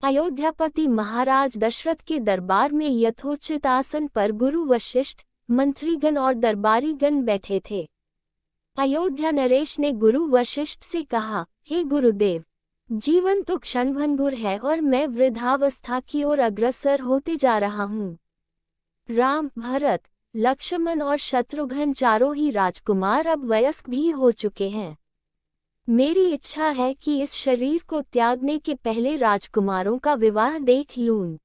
अयोध्यापति महाराज दशरथ के दरबार में यथोचित आसन पर गुरु वशिष्ठ, मंत्रीगण और दरबारीगण बैठे थे। अयोध्या नरेश ने गुरु वशिष्ठ से कहा, हे गुरुदेव, जीवन तो क्षणभंगुर है और मैं वृद्धावस्था की ओर अग्रसर होते जा रहा हूँ। राम, भरत, लक्ष्मण और शत्रुघ्न चारों ही राजकुमार अब वयस्क भी हो चुके हैं। मेरी इच्छा है कि इस शरीर को त्यागने के पहले राजकुमारों का विवाह देख लूं।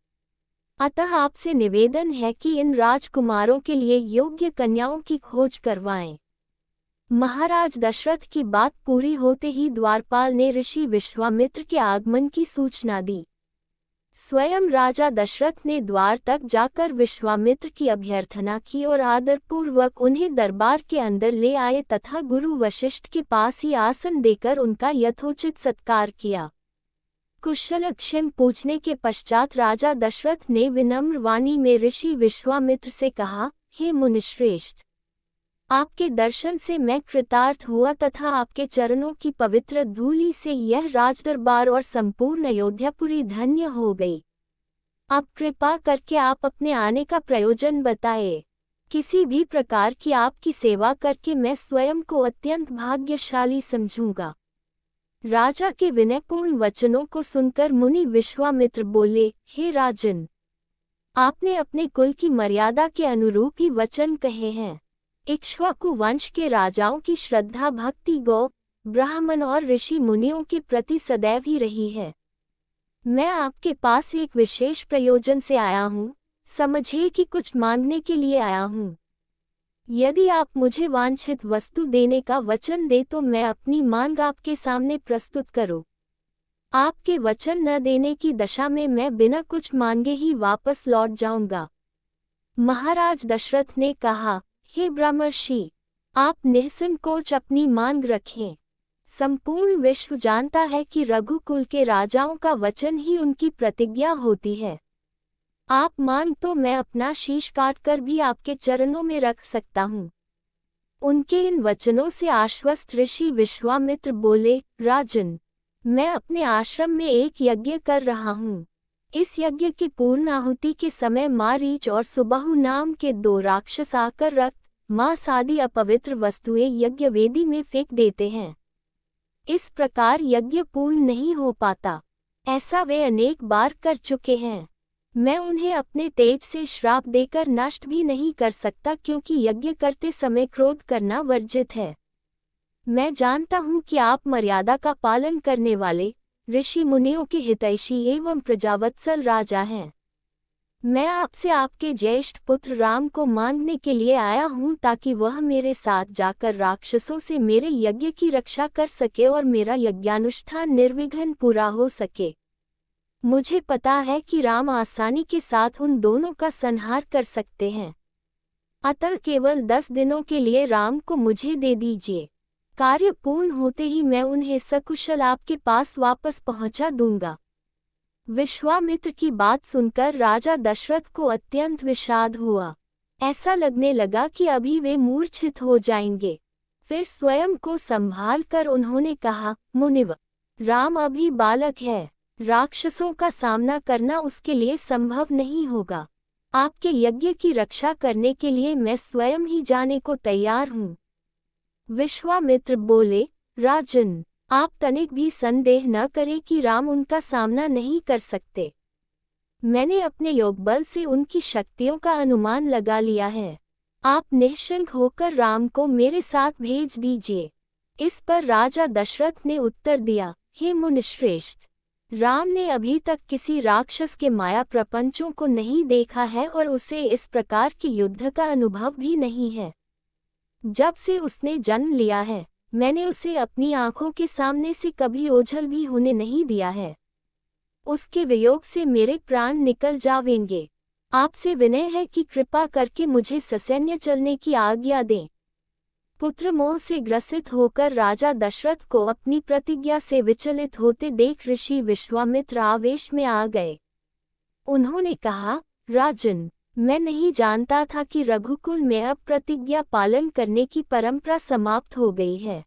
अतः आपसे निवेदन है कि इन राजकुमारों के लिए योग्य कन्याओं की खोज करवाएं। महाराज दशरथ की बात पूरी होते ही द्वारपाल ने ऋषि विश्वामित्र के आगमन की सूचना दी। स्वयं राजा दशरथ ने द्वार तक जाकर विश्वामित्र की अभ्यर्थना की और आदरपूर्वक उन्हें दरबार के अंदर ले आए तथा गुरु वशिष्ठ के पास ही आसन देकर उनका यथोचित सत्कार किया। कुशलक्षेम पूछने के पश्चात राजा दशरथ ने विनम्र वाणी में ऋषि विश्वामित्र से कहा, हे मुनिश्रेष्ठ, आपके दर्शन से मैं कृतार्थ हुआ तथा आपके चरणों की पवित्र धूलि से यह राजदरबार और संपूर्ण अयोध्यापुरी धन्य हो गई। अब कृपा करके आप अपने आने का प्रयोजन बताए। किसी भी प्रकार की आपकी सेवा करके मैं स्वयं को अत्यंत भाग्यशाली समझूंगा। राजा के विनयपूर्ण वचनों को सुनकर मुनि विश्वामित्र बोले, हे राजन, आपने अपने कुल की मर्यादा के अनुरूप ही वचन कहे हैं। इक्ष्वाकु वंश के राजाओं की श्रद्धा भक्ति गौ, ब्राह्मण और ऋषि मुनियों के प्रति सदैव ही रही है। मैं आपके पास एक विशेष प्रयोजन से आया हूँ। समझिए कि कुछ मांगने के लिए आया हूँ। यदि आप मुझे वांछित वस्तु देने का वचन दे तो मैं अपनी मांग आपके सामने प्रस्तुत करूँ। आपके वचन न देने की दशा में मैं बिना कुछ मांगे ही वापस लौट जाऊंगा। महाराज दशरथ ने कहा, हे ब्रह्मर्षि, आप निसंकोच अपनी मांग रखें। संपूर्ण विश्व जानता है कि रघुकुल के राजाओं का वचन ही उनकी प्रतिज्ञा होती है। आप मांग तो मैं अपना शीश काटकर भी आपके चरणों में रख सकता हूँ। उनके इन वचनों से आश्वस्त ऋषि विश्वामित्र बोले, राजन, मैं अपने आश्रम में एक यज्ञ कर रहा हूँ। इस यज्ञ की पूर्ण आहुति के समय मारीच और सुबाहु नाम के 2 राक्षस आकर रक्त, मांस आदि अपवित्र वस्तुएं यज्ञ वेदी में फेंक देते हैं। इस प्रकार यज्ञ पूर्ण नहीं हो पाता। ऐसा वे अनेक बार कर चुके हैं। मैं उन्हें अपने तेज से श्राप देकर नष्ट भी नहीं कर सकता, क्योंकि यज्ञ करते समय क्रोध करना वर्जित है। मैं जानता हूँ कि आप मर्यादा का पालन करने वाले ऋषि मुनियों के हितैषी एवं प्रजावत्सल राजा हैं। मैं आपसे आपके ज्येष्ठ पुत्र राम को मांगने के लिए आया हूँ, ताकि वह मेरे साथ जाकर राक्षसों से मेरे यज्ञ की रक्षा कर सके और मेरा यज्ञानुष्ठान निर्विघ्न पूरा हो सके। मुझे पता है कि राम आसानी के साथ उन दोनों का संहार कर सकते हैं। अतः केवल 10 दिनों के लिए राम को मुझे दे दीजिए। कार्य पूर्ण होते ही मैं उन्हें सकुशल आपके पास वापस पहुंचा दूंगा। विश्वामित्र की बात सुनकर राजा दशरथ को अत्यंत विषाद हुआ। ऐसा लगने लगा कि अभी वे मूर्छित हो जाएंगे। फिर स्वयं को संभाल कर उन्होंने कहा, मुनिव, राम अभी बालक है। राक्षसों का सामना करना उसके लिए संभव नहीं होगा। आपके यज्ञ की रक्षा करने के लिए मैं स्वयं ही जाने को तैयार हूँ। विश्वामित्र बोले, राजन, आप तनिक भी संदेह न करें कि राम उनका सामना नहीं कर सकते। मैंने अपने योगबल से उनकी शक्तियों का अनुमान लगा लिया है। आप निश्चिंत होकर राम को मेरे साथ भेज दीजिए। इस पर राजा दशरथ ने उत्तर दिया, हे मुनिश्रेष्ठ, राम ने अभी तक किसी राक्षस के माया प्रपंचों को नहीं देखा है और उसे इस प्रकार के युद्ध का अनुभव भी नहीं है। जब से उसने जन्म लिया है, मैंने उसे अपनी आंखों के सामने से कभी ओझल भी होने नहीं दिया है। उसके वियोग से मेरे प्राण निकल जावेंगे। आपसे विनय है कि कृपा करके मुझे ससैन्य चलने की आज्ञा दें। पुत्र मोह से ग्रसित होकर राजा दशरथ को अपनी प्रतिज्ञा से विचलित होते देख ऋषि विश्वामित्र आवेश में आ गए। उन्होंने कहा, राजन, मैं नहीं जानता था कि रघुकुल में अब प्रतिज्ञा पालन करने की परंपरा समाप्त हो गई है।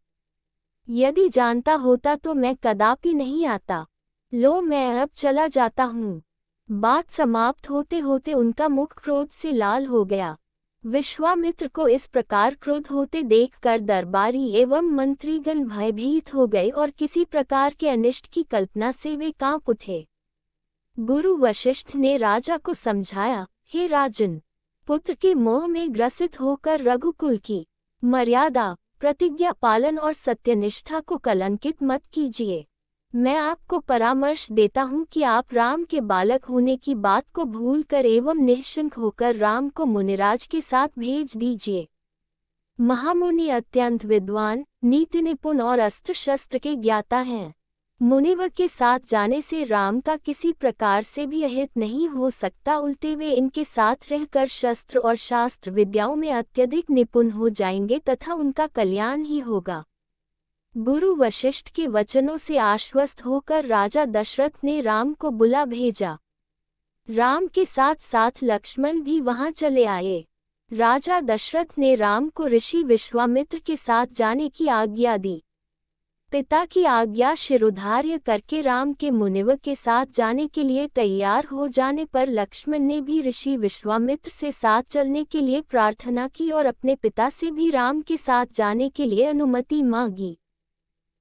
यदि जानता होता तो मैं कदापि नहीं आता। लो मैं अब चला जाता हूँ। बात समाप्त होते होते उनका मुख क्रोध से लाल हो गया। विश्वामित्र को इस प्रकार क्रोध होते देखकर दरबारी एवं मंत्रीगण भयभीत हो गए और किसी प्रकार के अनिष्ट की कल्पना से वे कांप उठे। गुरु वशिष्ठ ने राजा को समझाया, हे राजन, पुत्र के मोह में ग्रसित होकर रघुकुल की मर्यादा, प्रतिज्ञा पालन और सत्यनिष्ठा को कलंकित मत कीजिए। मैं आपको परामर्श देता हूँ कि आप राम के बालक होने की बात को भूलकर एवं निश्चिंत होकर राम को मुनिराज के साथ भेज दीजिए। महामुनि अत्यंत विद्वान, नीति निपुण और अस्त्र शस्त्र के ज्ञाता हैं। मुनिवर के साथ जाने से राम का किसी प्रकार से भी अहित नहीं हो सकता, उल्टे वे इनके साथ रहकर शस्त्र और शास्त्र विद्याओं में अत्यधिक निपुण हो जाएंगे तथा उनका कल्याण ही होगा। गुरु वशिष्ठ के वचनों से आश्वस्त होकर राजा दशरथ ने राम को बुला भेजा। राम के साथ साथ लक्ष्मण भी वहां चले आए। राजा दशरथ ने राम को ऋषि विश्वामित्र के साथ जाने की आज्ञा दी। पिता की आज्ञा शिरोधार्य करके राम के मुनिवर के साथ जाने के लिए तैयार हो जाने पर लक्ष्मण ने भी ऋषि विश्वामित्र से साथ चलने के लिए प्रार्थना की और अपने पिता से भी राम के साथ जाने के लिए अनुमति मांगी।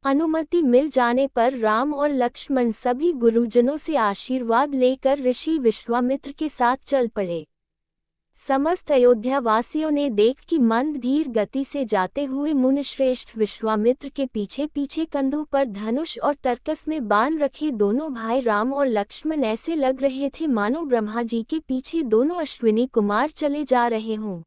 अनुमति मिल जाने पर राम और लक्ष्मण सभी गुरुजनों से आशीर्वाद लेकर ऋषि विश्वामित्र के साथ चल पड़े। समस्त अयोध्या वासियों ने देख कि मंद धीर गति से जाते हुए मुनिश्रेष्ठ विश्वामित्र के पीछे पीछे कंधों पर धनुष और तरकस में बाण रखे दोनों भाई राम और लक्ष्मण ऐसे लग रहे थे मानो ब्रह्मा जी के पीछे दोनों अश्विनी कुमार चले जा रहे हों।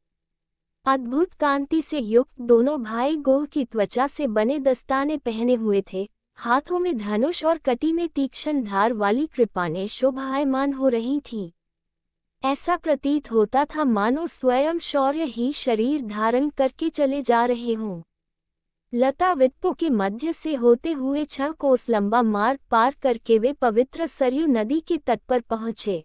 अद्भुत कांति से युक्त दोनों भाई गोह की त्वचा से बने दस्ताने पहने हुए थे। हाथों में धनुष और कटी में तीक्ष्ण धार वाली कृपाणें शोभायमान हो रही थीं। ऐसा प्रतीत होता था मानो स्वयं शौर्य ही शरीर धारण करके चले जा रहे हों। लता वित्पों के मध्य से होते हुए 6 कोस लंबा मार्ग पार करके वे पवित्र सरयू नदी के तट पर पहुँचे।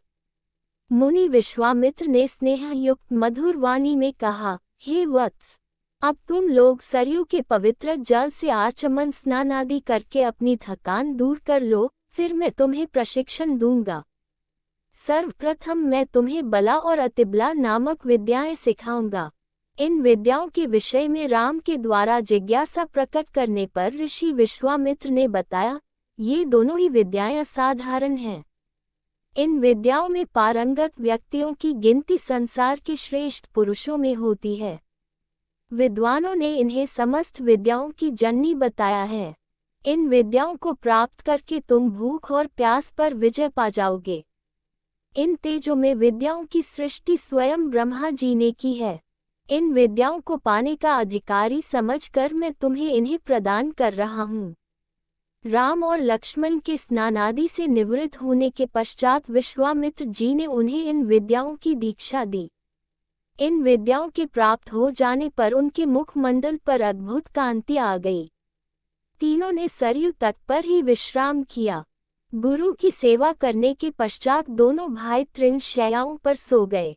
मुनि विश्वामित्र ने स्नेहयुक्त मधुर वाणी में कहा, हे वत्स, अब तुम लोग सरयू के पवित्र जल से आचमन स्नान आदि करके अपनी थकान दूर कर लो, फिर मैं तुम्हें प्रशिक्षण दूंगा। सर्वप्रथम मैं तुम्हें बला और अतिबला नामक विद्याएं सिखाऊंगा। इन विद्याओं के विषय में राम के द्वारा जिज्ञासा प्रकट करने पर ऋषि विश्वामित्र ने बताया, ये दोनों ही विद्याएं असाधारण हैं। इन विद्याओं में पारंगत व्यक्तियों की गिनती संसार के श्रेष्ठ पुरुषों में होती है। विद्वानों ने इन्हें समस्त विद्याओं की जननी बताया है। इन विद्याओं को प्राप्त करके तुम भूख और प्यास पर विजय पा जाओगे। इन तेजों में विद्याओं की सृष्टि स्वयं ब्रह्मा जी ने की है। इन विद्याओं को पाने का अधिकारी समझकर मैं तुम्हें इन्हें प्रदान कर रहा हूँ। राम और लक्ष्मण के स्नानादि से निवृत्त होने के पश्चात विश्वामित्र जी ने उन्हें इन विद्याओं की दीक्षा दी। इन विद्याओं के प्राप्त हो जाने पर उनके मुखमंडल पर अद्भुत कांति आ गई। तीनों ने सरयू तट पर ही विश्राम किया। गुरु की सेवा करने के पश्चात दोनों भाई तृण शैयाओं पर सो गए।